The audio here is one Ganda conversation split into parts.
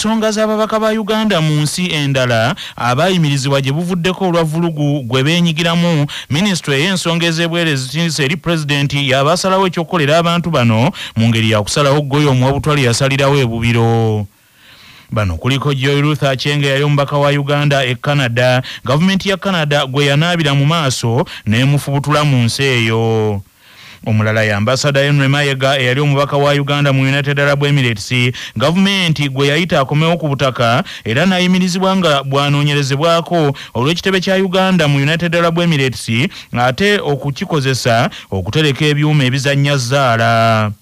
ensonga z'ababaka ba Uganda mu nsi endala abayimirizibwa gye buvuddeko olwavulugu gwe beenyigiramu. Ministry ey'ensonga ez'ebweru ezitindisa eri President y'abasalawo ekyokukolera abantu bano mu ngeri ya kusalawo Goyo omuwabutwale yasalirawo ebubiro. Bano kuliko Joy Ruth Achenge yali omubaka wa Uganda e Canada. Gavumenti ya Canada gwe yanaabira mu maaso n'emufubutula mu nsi eyo. Omulala ya Ambassador Henry Mayega eyali omubaka wa Uganda mu United Arab Emirates. Gavumenti gwe yayita akomewo ku butaka era n'ayimirizibwa nga bwanoonyerezebwako olw'ekitebe kya Uganda mu United Arab Emirates ate okukikozesa okutereka ebyuma ebizannya zzaala.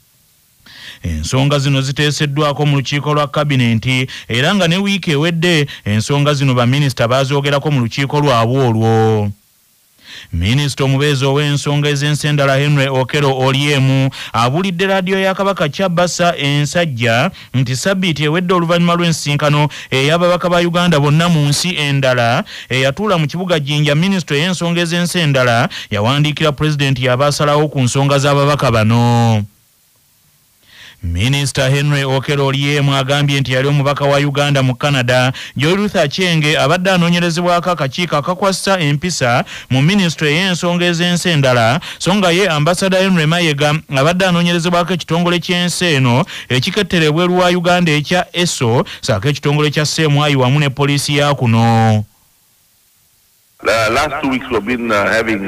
Ensonga zino ziteeseddwako mu lukiiko lwa kabinenti era nga ne wiiki ewedde ensonga zino baminisita baazoogerako mu lukiiko lwabwe olwo. Minisita omubeezi ow'ensonga ez'ensi endala Henry Okello Oryem abulidde laadiyo ya Kabaka Kyabasa ensajja nti sabbiiti ewedde oluvannyuma lw'ensinkano ey'ababaka ba Uganda bonna mu nsi endala eyatuula mu kibuga Jinja. Minisita ey'ensonga ez'ensi endala yawandiikira Pulezidenti y'abaasalawo ku nsonga z'ababaka bano. Minister Henry Okello Oryem agambye nti yali omubaka wa Uganda mu Canada. Joy Ruth Achenge abadde anoonyerezebwako akakiiko akakwasa empisa mu Ministry ey'ensonga ez'ensi endala, so nga ye Ambassador Henry Mayega abadde anoonyerezebwako ekitongole ky'ensi eno ekikettera ebweru wa Uganda ekya ESO saako ekitongole kya CMI wamu ne poliisi ya kuno. Last 2 weeks we've been having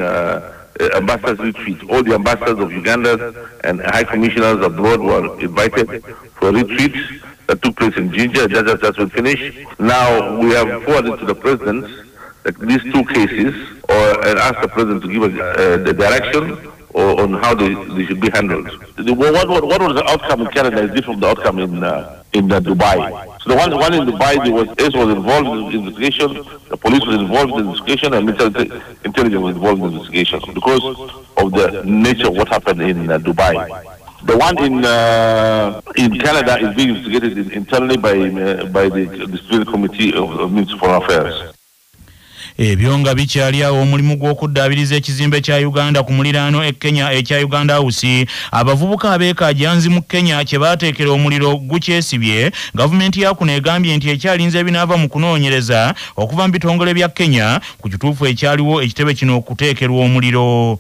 ambassadors retreat. All the ambassadors of Uganda and high commissioners abroad were invited for a retreat that took place in Jinja. Just will finish. Now we have forwarded to the president these 2 cases, and asked the president to give us the direction on how they should be handled. What was the outcome in Canada is different from the outcome in Dubai. So the one in Dubai, ACE was involved in the investigation, the police was involved in the investigation, and intelligence was involved in the investigation because of the nature of what happened in Dubai. The one in Canada is being investigated internally by the Disciplinary Committee of Ministry of Foreign Affairs. Ebyonga bikyali awo omulimu gw'okuddaabiriza ekizimbe kya Uganda ku muliraano e Kenya ekya Uganda House. Abavubuka abeekajjanzi mu Kenya kye baateekera omuliro gukyesibye. Gavumenti ya kuno egambye nti ekyalinze ebinaava mu kunoonyereza okuva mu bitongole bya Kenya ku kituufu ekyaliwo ekitebe kino okuteekerwa omuliro.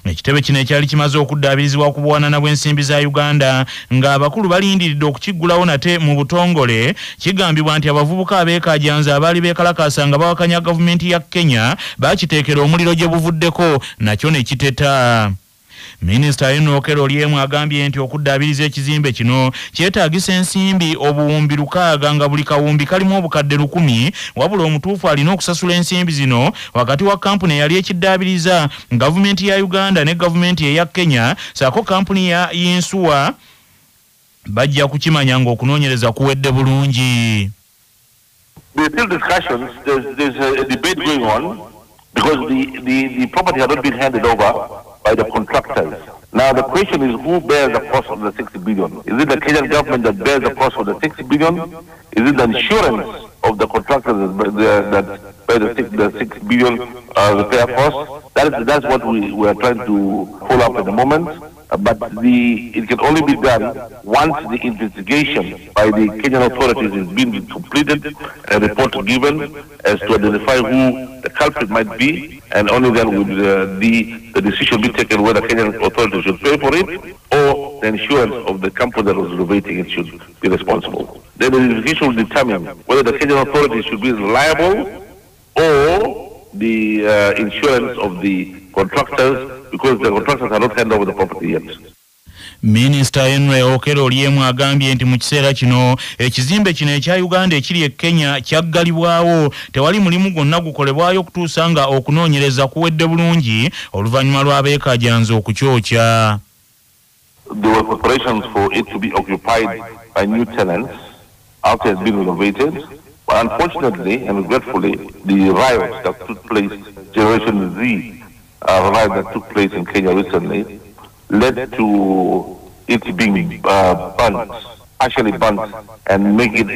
Ekitebe kino ekyali kimaze okuddaabirizibwa ku buwanana bw'ensimbi za Uganda ng'abakulu balindiridde okukiggulawo nate mu butongole. Kigambibwa nti abavubuka abeekajjanzi abaali beekalakaasa nga bawakanya gavumenti ya Kenya baakiteekera omuliro gye buvuddeko nakyo ne kiteta. Minister Henry Okello Oryem agambye nti okuddaabiriza ekizimbe kino kyetaagisa ensimbi obuwumbi 600 nga buli kawumbi kalimu obukadde 1000, wabula omutuufu alina okusasula ensimbi zino wakati wa kampuni eyali ekiddaabiriza gavumenti ya Uganda ne gavumenti eya Kenya saako kampuni ya Yinsuwa bajja kukimanya ng'okunoonyereza kuwedde bulungi. There are still discussions. There's a debate going on because the property had not been handed over by the contractors. Now the question is, who bears the cost of the 60 billion? Is it the Kenyan government that bears the cost of the 60 billion? Is it the insurance of the contractors that bear the 6 billion repair cost? That's what we are trying to follow up at the moment. But it can only be done once the investigation by the Kenyan authorities is being completed, a report given as to identify who the culprit might be, and only then will the decision be taken whether Kenyan authorities should pay for it or the insurance of the company that was renovating it should be responsible. Then the investigation will determine whether the Kenyan authorities should be liable or the insurance of the contractors, because the contractors are not handed over the property yet. Minister Henry Okello Oryem agambye nti mu kiseera kino ekizimbe kino ekya Uganda ekiri e Kenya kyaggalibwawo, tewali mulimu gwonna gukolebwayo okutuusa nga okunoonyereza kuwedde bulungi oluvannyuma lw'abeekajjanzi okukyokya. There were preparations for it to be occupied by new tenants after it had been renovated. But unfortunately and regretfully, the riots that took place, Generation Z riot that took place in Kenya recently, led to it being burnt, and make it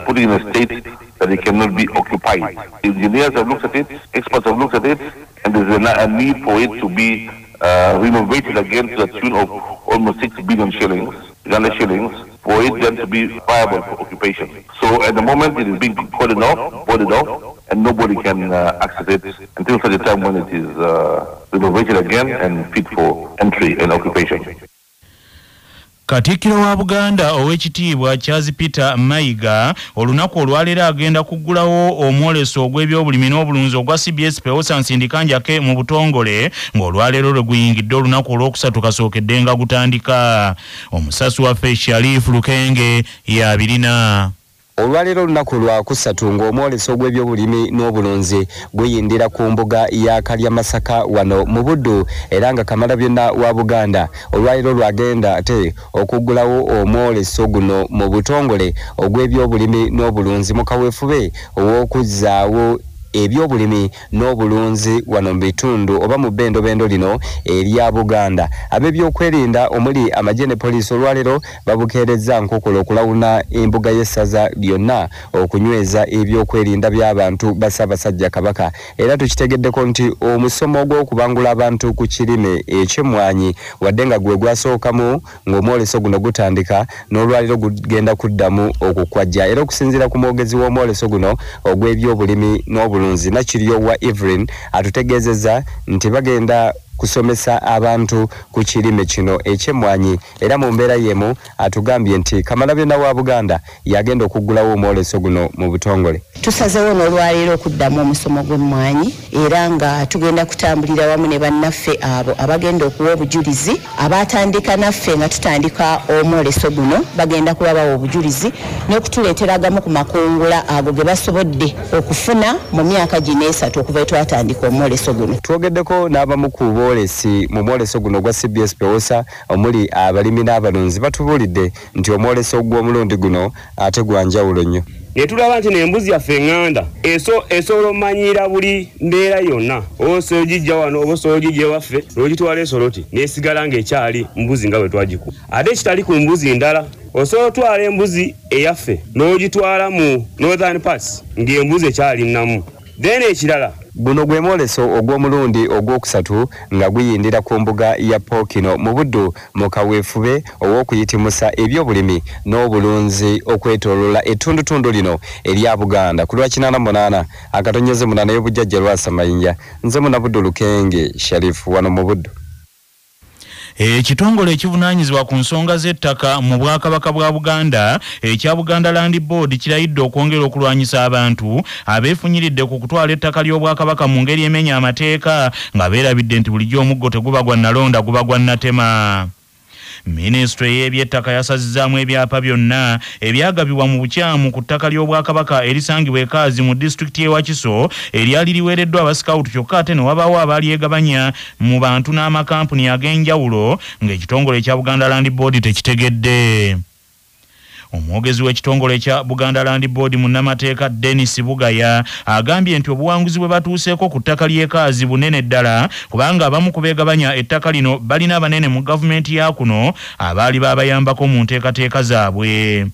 put it in a state that it cannot be occupied. Engineers have looked at it, experts have looked at it, and there's a need for it to be renovated again to the tune of almost 6 billion shillings, Uganda shillings, for it then to be viable for occupation. So at the moment it is being boarded off, and nobody can access it until such a time when it is renovated again and fit for entry and occupation. Katikkiro wa Buganda ow'ekitiibwa Charles Peter Mayiga olunaku olwaleero agenda kuggulawo omwoleso ogw'ebyobulimi n'obulunzi ogwa CBS Peosa Nsindikanjake mu butongole ng'olwaleero lwe guyingidde olunaku olwokusatu kasookedde nga gutandika. Omusasi waffe Sharif Lukenge y'abirina. Olwaleero olunaku lwa kusatu ng'omwoleso gw'ebyobulimi n'obulunzi guyindira ku mbuga ya Kalyamasaka wano mu Buddu era nga Kamalabyonna wa Buganda olwaleero lwagenda ate okuggulawo omwoleso guno mu butongole ogw'ebyobulimi n'obulunzi mu kaweefube ow'okuzzaawo ebyobulimi n'obulunzi wano mu bitundu oba mu bendobendo lino erya Buganda. Ab'ebyokwerinda omuli amagye ne poliisi olwaleero babukeerezza nkokola okulawuna embuga y'essaza lyonna okunyweza ebyokwerinda by'abantu ba Ssaabasajja Kabaka. Era tukitegeddeko nti omusomo gw'okubangula abantu ku kirime eky'emmwanyi wadde nga gwe gwasookamu ng'omwoleso guno gutandika n'olwaleero gugenda kuddamu okukwajja. Era okusinziira ku mwogezi w'omwoleso guno ogw'ebyobulimi n'obulunzi Nakiriyo wa Evelyn atutegeezezza nti bagenda kusomesa abantu ku kirime kino eky'emmwanyi era mu mbeera yemu atugambye nti Kamalabyonna wa Buganda yagenda okuggulawo omwoleso guno mu butongole. Tusazeewo n'olwaleero okuddamu omusomo gw'emmwanyi era nga tugenda kutambulira wamu ne bannaffe abo abagenda okuwa obujulizi abatandika naffe nga tutandika omwoleso guno bagenda kubabawa obujulizi n'okutuleetera agamu ku makungula ago ge basobodde okufuna mu myaka gino esatu okuva twatandika omwoleso guno. Twogeddeko n'abamu ku omwolesi mu mwoleso guno gwa CBS Peosa omuli abalimi n'abalunzi batubuulidde nti omwoleso gw'omulundi guno ate gwa njawulo nnyo. Netulaba nti n'embuzi yaffe eŋŋanda esobola omanyira buli mbeera yonna osobola ogijja wano oba osobola ogijja ewaffe n'ogitwala esoloti n'esigala ng'ekyali mbuzi nga bwe twagiku. Ate ekitali ku mbuzi ndala osobola otwala embuzi eyaffe n'ogitwala mu Northern Parts ng'embuzi ekyali nnamu. Then ekirala guno gwe mwoleso ogw'omulundi ogwokusatu nga guyindira ku mbuga ya Pokino mu Buddu mu kaweefube ow'okuyitimusa ebyobulimi n'obulunzi okwetooloola ettundutundu lino erya Buganda ku lwa 88 akatonyeze 8 y'obujjajja Lwasa Mayinja. Nze Munabuddu Lukenge Sharif wano mu Buddu. Ekitongole ekivunaanyizibwa ku nsonga z'ettaka mu Bwakabaka bwa Buganda ekya Buganda Land Board kirayidde okwongera okulwanyisa abantu abeefunyiridde ku kutwala ettaka ly'Obwakabaka mu ngeri emenya amateeka nga beerabidde nti bulijjo omuggo teguba gwa nalonda guba gwa natema. Ministry y'ebyettaka yasazizzaamu ebyapa byonna ebyagabibwa mu bukyamu ku ttaka ly'Obwakabaka erisangibwa ekaazi mu disitulikiti y'e Wakiso eryali liweereddwa abasikawutu kyokka ate ne wabaawo abalyegabanya mu bantu n'amakampuni ag'enjawulo ng'ekitongole ekya Buganda Land Board tekitegedde. Omwogezi w'ekitongole ekya Buganda Land Board munnamateeka Dennis Bugaya agambye nti obuwanguzi bwe batuuseeko ku ttaka ly'ekaazi bunene ddala kubanga abamu ku beegabanya ettaka lino balina abanene mu gavumenti ya kuno abaali baabayambako mu nteekateeka zaabwe.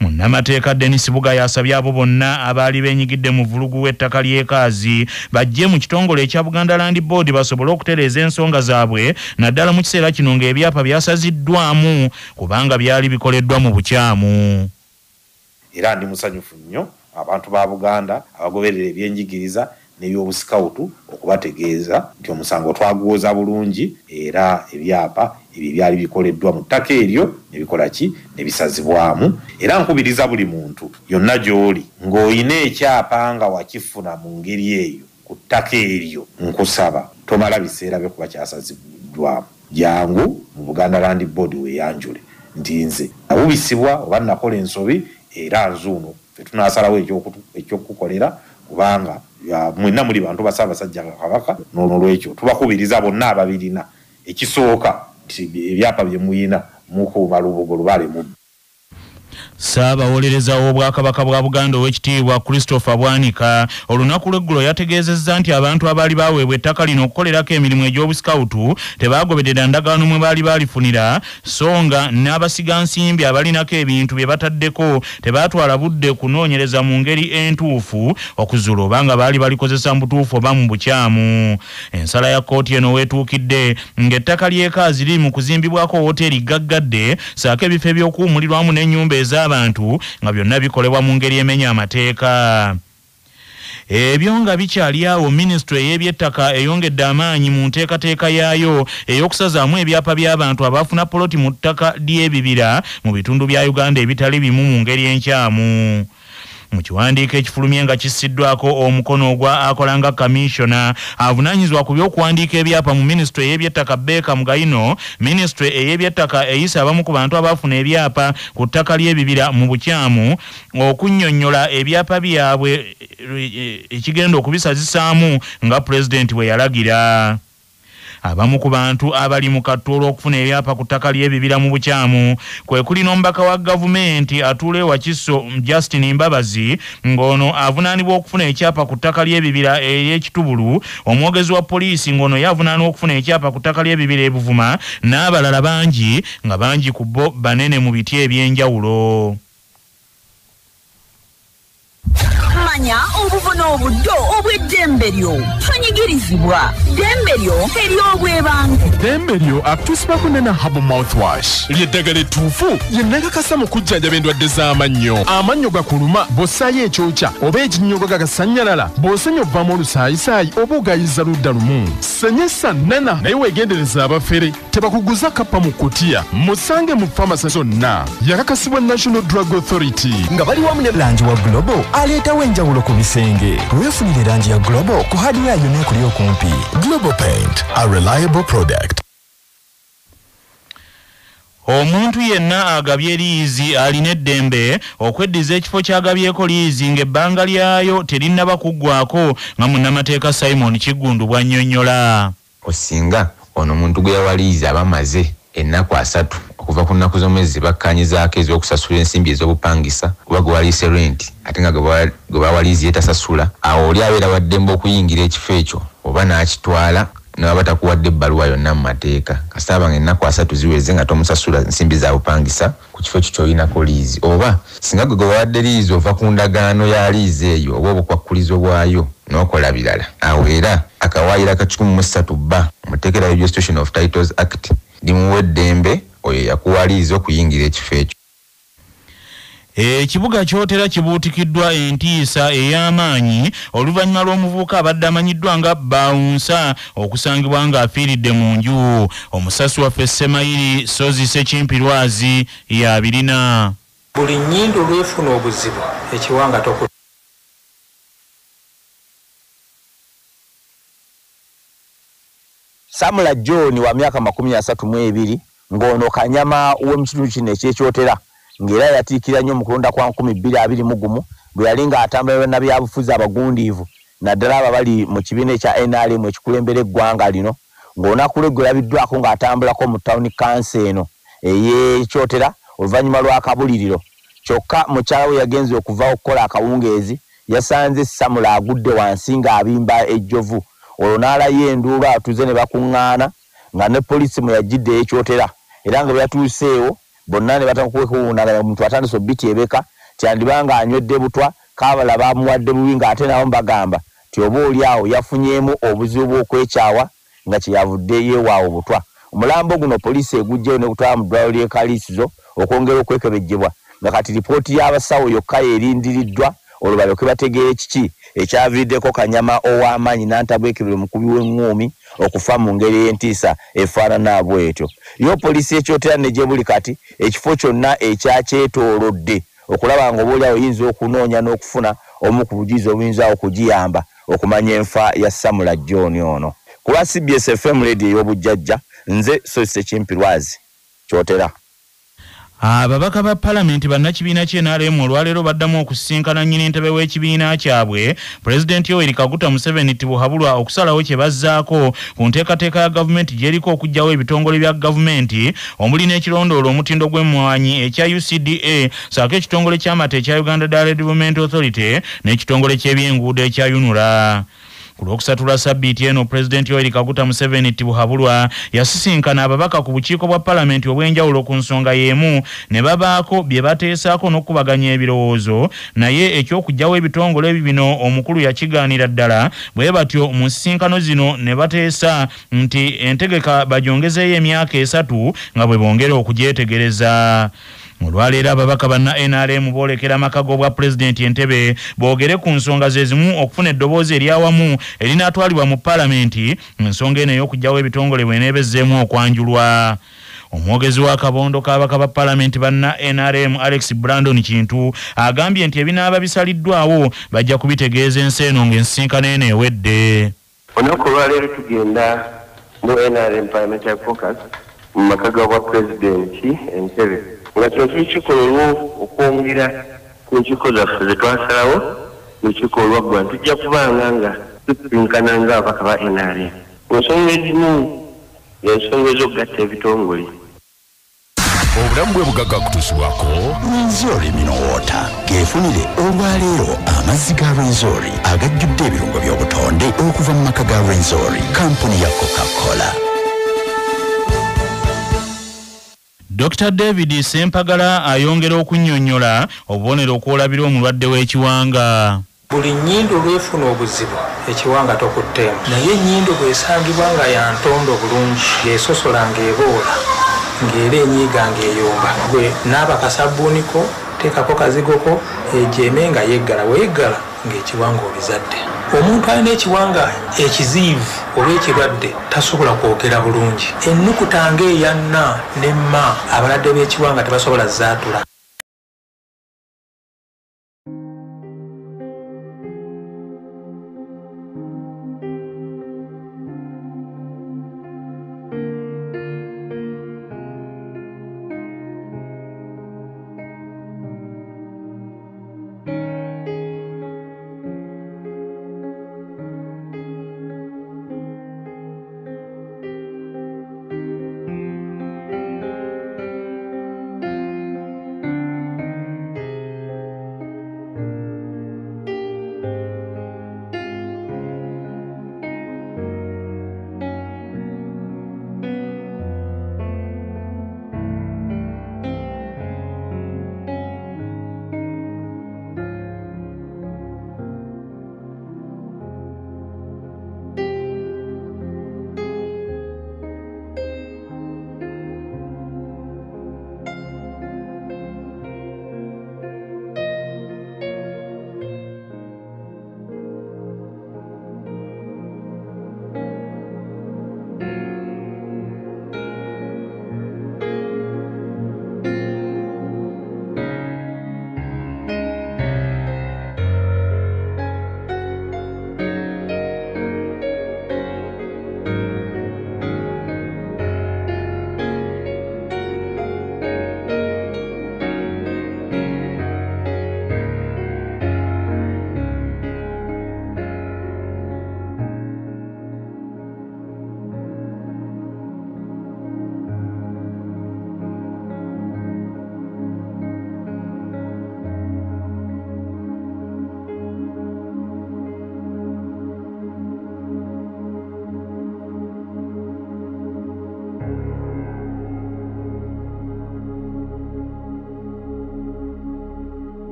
Munnamateeka Dennis Bugaya asabye abo bonna abaali beenyigidde mu vulugu w'ettaka ly'ekaazi bajje mu kitongole ekya Buganda Land Board basobole okutereeza ensonga zaabwe naddala mu kiseera kino ng'ebyapa byasaziddwamu kubanga byali bikoleddwa mu bukyamu. Era ndi musanyufu nnyo abantu ba Buganda abagoberera ebyenjigiriza n'ebyobusikawutu okubategeeza nti omusango twaguwoza bulungi era ebyapa ebyo byali bikoleddwa mu ttaka eryo ne bikola ki ne bisazibwamu. Era nkubiriza buli muntu yonna gy'oli ng'olina ekyapa nga wakifuna mu ngeri eyo ku ttaka eryo nkusaba tomala biseera byo kuba kyasaziddwamu. Jangu mu Buganda Land Board weeyanjule nti nze nabubisibwa oba nakola ensobi era nzuuno ffe tunaasalawo ekyokukolera kubanga mwenna muli bantu ba Ssaabasajja Kabaka n'olwekyo tubakubiriza bonna ababirina ekisooka nti ebyapa bye muyina mukuuma lubugo lubale mu. Ssaabawolereza w'Obwakabaka bwa Buganda ow'ekitiibwa Christopher Bwanika olunaku lw'eggulo yategeezezza nti abantu abaali baaweebwa ettaka lino okukolerako emirimu egy'obusikawutu tebaagoberera ndagaano mwe baali baalifunira so nga n'abasigansimbi abalinako ebintu bye bataddeko tebaatwala budde kunoonyereza mu ngeri entuufu okuzuula oba nga baali balikozesa mu butuufu oba mu bukyamu. Ensala ya kkooti eno weetuukidde ng'ettaka ly'ekaazi liri mu kuzimbibwako woteeri gaggadde saako ebifo eby'okuwummulirwamu n'ennyumba ez'abantu nga byonna bikolebwa mu ngeri emenya amateeka. Ebyo nga bikyali awo Ministry y'ebyettaka eyongedde amaanyi mu nteekateeka yaayo ey'okusazaamu ebyapa by'abantu abaafuna poloti mu ttaka ly'ebibira mu bitundu bya Uganda ebitali bimu mu ngeri enkyamu. Mu kiwandiiko ekifulumye nga kissiddwako omukono ogwa akolanga Commissioner avunaanyizibwa ku by'okuwandiika ebyapa mu Ministry y'ebyettaka Beka Mugayino, Ministry ey'ebyettaka eyisa abamu ku bantu abaafuna ebyapa ku ttaka ly'ebibira mu bukyamu okunnyonnyola ebyapa byabwe ekigenda okubisazisaamu nga Pulezidenti bwe yalagira. Abamu ku bantu abali mu kattulo okufuna ebyapa ku ttaka ly'ebibira mu bukyamu kwe kuli n'omubaka wa gavumenti atuula ewa Kiso Justin Mbabazi ng'ono avunaanibwa okufuna ekyapa ku ttaka ly'ebibira ery'ekitubulu, omwogezi wa poliisi ng'ono yavunaanibwa okufuna ekyapa ku ttaka ly'ebibira e Buvuma n'abalala bangi nga bangi ku bo banene mu biti eby'enjawulo. Manya obuvuna obuddo obw'eddembe lyo tonyigirizibwa ddembe lyo ery'obwebange. Ddembe lyo akutuusibwako ne Habo mouthwash ly'eddagala ettuufu lyennakakasa mu kujjanjaba endwadde z'amannyo. Amannyo gakuluma bw'ossaayo ekyokya oba ekinnyogo gagasanyalala bw'osenya ovaamu olusaayisaayi oba ogayiza ludda lumu. Senyesa nana naye weegendereza abafere tebakuguza kappa mu kutiya musange mu famasi zonna. Yakakasibwa National Drug Authority nga bali wamu ne langi wa Global aleetawo enjawulo ku bisenge. Weefunire langi ya Global ku hardware yonna ekuli okumpi. Global Paint, a reliable product. Omuntu yenna agabye liizi alina eddembe okweddiza ekifo ky'agabyeko liizi ng'ebbanga lyayo terinnaba kuggwako nga munnamateeka Simon Kiggundu bw'annyonnyola. Osinga ono muntu gwe yawa liizi abamaze ennaku 3 okuva ku nnaku z'omwezi bakkaanyizaako ez'okusasula ensimbi ez'obupangisa kuba gwe waliise renti ate nga gwe bawaliizi yetasasula, awo oli abeera waddembe okuyingira ekifo ekyo oba n'akitwala n'aba batakuwadde ebbaluwa yonna mu mateeka kasaba nga ennaku 3 ziweze nga tomusasula nsimbi za bupangisa ku kifo ekyo ky'olinako liizi, oba singa gwe bawadde liizi ova ku ndagaano ya liizi eyo oba obukwakkulizo bwayo n'okola birala, awo era akawaayira ka 13B mu tteeka lya Registration of Titles Act limuwa eddembe oyo yakuwa liizi okuyingira ekifo ekyo. Ekibuga kyotera kibuutikiddwa entiisa ey'amaanyi oluvannyuma lw'omuvubuka abadde amanyiddwa nga Bawunsa okusangibwa ng'afiiridde mu nju. Omusasi waffe Semayiri Sozi Sekimpirwazi y'abirina. Buli nnyindo lwefuna obuzibu ekiwanga toko. Samula John wa myaka 32 ng'ono Kanyama w'emukitundu kino ekyekyotera ng'era yatiikira nnyo mu kulonda kwa 2021 bwe yali ng'atambula na byabufuzi abagundiivu naddala abo bali mu kibiina ekya NRM ekikulembera eggwanga lino ng'olunaku lw'eggulo yalabiddwako ng'atambulako mu town council eno ey'ekyotera oluvannyuma lw'akabuliriro. Kyokka mukyala we yagenze okuva okukola akawungeezi yasanze Samula agudde wansi ng'abimba ejjovu. Olwo n'alayo enduulu atuze ne bakuŋŋaana nga ne poliisi mwe yagidde ekyotera era nga byatuuseewo bonna ne batakuwekuwuunaganya omuntu atandise obbiti ebeka tyandibanga anywedde butwa kaabala bamuwadde bubi ng'ate nabo bagamba ti oba oli awo yafunyeemu obuzibu bw'okwekyawa nga kyeyavudde yeewaawo butwa. Omulambo guno poliisi egujjeyo ne gutwala mu ddwaliro ly'e Kaliisizo okwongera okwekebejjebwa nga kati lipooti y'abasawo yokka yerindiriddwa olwo balyoke bategeere kiki ekyaviiriddeko Kanyama ow'amaanyi n'antabwekebere mukubi w'eŋŋuumi okufa mu ngeri y'entiisa efaanana bw'etyo. Yo poliisi ekyotera ne gye buli kati ekifo kyonna ekyakyetoolodde okulaba nga oba oliawo oyinza okunoonya n'okufuna omu ku bujulizi obuyinza okugiyamba okumanya enfa ya Samula John ono. Kuba CBS FM radio ey'obujjajja nze Sosi Sekimpirwazi kyotera. Ababaka ba Parliament bannakibiina kye NRM olwaleero baddamu okusisinkana nnyini ntebe w'ekibiina kyabwe President Yoweri Kaguta Museveni tibuhabulwa okusalawo kye bazzaako ku nteekateeka ya gavumenti gy'eriko okuggyawo ebitongole bya gavumenti omuli n'ekirondoolo omutindo gw'emmwanyi ekya UCDA saako ekitongole ky'amata ekya Uganda Direct Development Authority n'ekitongole ky'ebyenguudo ekya UNRA. Ku lwokusatula sabbiiti eno President Yoweri Kaguta Museveni tibuhabulwa yasisinkana ababaka ku bukiiko bwa Parliament obw'enjawulo ku nsonga y'emu ne babaako bye bateesaako n'okubaganya ebirowoozo naye eky'okuggyawo ebitongole bino omukulu yakigaanira ddala bwe batyo mu nsisinkano zino ne bateesa nti entegeka bagyongezeeyo emyaka 3 nga bwe bongera okugyetegereza. Olwaleero ababaka banna NRM boolekera amakago bwa President Entebbe boogere ku nsonga ze zimu okufuna eddoboozi eryawamu erinaatwalibwa mu Parliament ensonga eno ey'okuggyawo ebitongole bw'eneebezzeemu okwanjulwa. Omwogezi wa kabondo k'ababaka ba Parliament banna NRM Alex Brandon Kintu agambye nti ebinaaba bisaliddwawo bajja kubitegeeza ensi eno ng'ensisinkano eno ewedde. Olunaku olwaleero tugenda mu NRM Parliamentary Caucus mu makago bwa President Entebbe. Nga kino tukikola okwongera ku nkiiko zaffe ze twasalawo mu lukiiko olwaggwa tujja kubanga nga tusinkana ng'ababaka ba NRM. Mu nsonga ezimu y'ensonga ez'okugatta ebitongole. Obulamu bwe bugagga kutuusibwako Rwenzori Minowota geefunire olwaleero amazzi ga Rwenzori agajjudde ebirungo by'obutonde okuva mu maka ga Rwenzori kampuni ya Coca-Cola. Dr. David Sempagala ayongera okunnyonnyola obubonero okwolabira omulwadde w'ekiwanga. Buli nnyindo lwefuna obuzibu ekiwanga tokutteemu naye ennyindo bw'esangibwa nga ya ntondo bulungi ng'esosola ng'eboola ng'era enyiiga ng'eyomba gwe naaba kasabbuuniko teekako kazigoko ejeeme nga yeggala weeggala ng'ekiwanga obizadde. Omuntu alina ekiwanga ekiziivu oba ekirwadde tasobola kwogera bulungi. Ennukuta ng'eya nna ne mma abalwadde b'ekiwanga tebasobola zaatula.